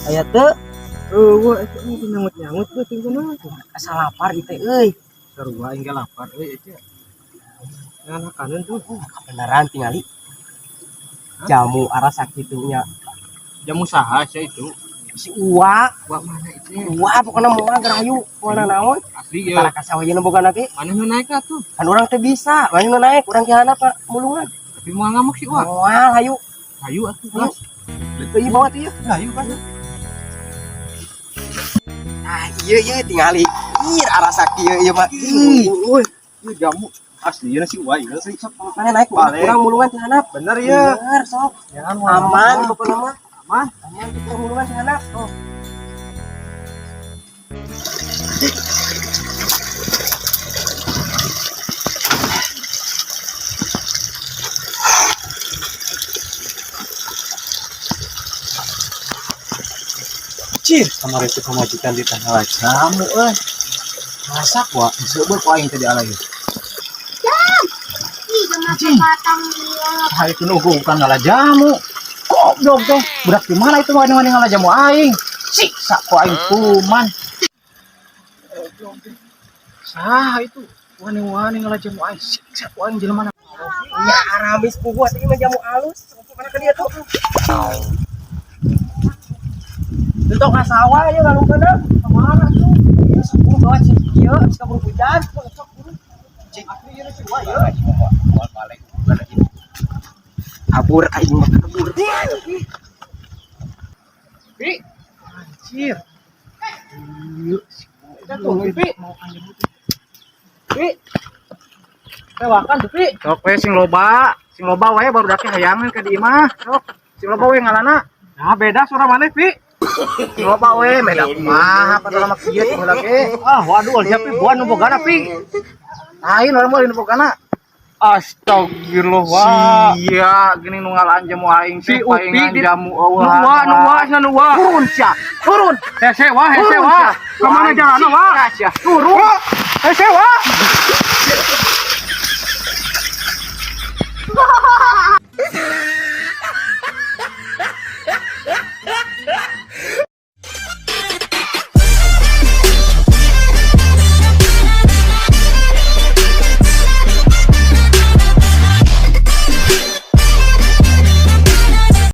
aya teu Wah itu nyangut-nyangut tuh tinggal tuh. asa lapar gitu euy. Sarua aing ge lapar itu. Nah kanan tuh. Beneran tingali jamu arasa kitunya Jamu saha sih itu? si Uwa. Wah mana itu? Uwa pokoknya moal gerayu mana naon Asli tara ya. kasawayeuna boga ge Mana nu naik tuh? kan urang teh bisa mana nu naik urang kihana Pak mulungan Tapi mau ngamuk sih wah. moal hayu Ayo atuh hayu gas. teuing bawa teh ieu Ayo kan. ah ieu tingali ir arasa kieu ieu mah Woi, ini jamu asli ya sih wah iya sih. mana naik urang mulungan teh handap Bener ya. bener sok Jangan aman pokoknya mah aman. aman teh urang mulungan teh handap oh Cir, kemarin itu pemajikan di tanah jamu masak wah, sebab kau yang tadi alay. Hari itu nunggu bukan ngalah jamu. Kok dong teh? Berak di mana itu wani-wani ngalah jamu aing? Siksa kok aing kuman. Sah itu wani-wani ngalah jamu aing. Siksa kok aing jelema. nya aramis ku gua teh mah jamu alus mana ke dia tuh Bentuk kasawa ya kalau kena kemana tuh? Sepuluh bawa cik dia, bisa berhujan. Cik aku ini sih wah ya. Balik. Kabur aing mah kabur. Pi, anjir. Yuk, Kita tunggu Pi. mau anjir. Pi. Tewakan tuh Pi. Sok we sing loba wae baru dake hayangan ka di imah. Sok, sing loba we ngalana. Nah, beda suara maneh, Pi. Sing loba we beda kumaha padahal mah kieu teh lagi. Ah, waduh, siap Pi, buan nu bogana, Pi. Lain urang mah nu bogana. Astagfirullah. Wah. Sia, gini nu ngalaan jamu aing Si teh Upi paingan di jamu nu wa. Turun sia, turun. Hese wa. Kemana jalan wa? Turun. Hese wa.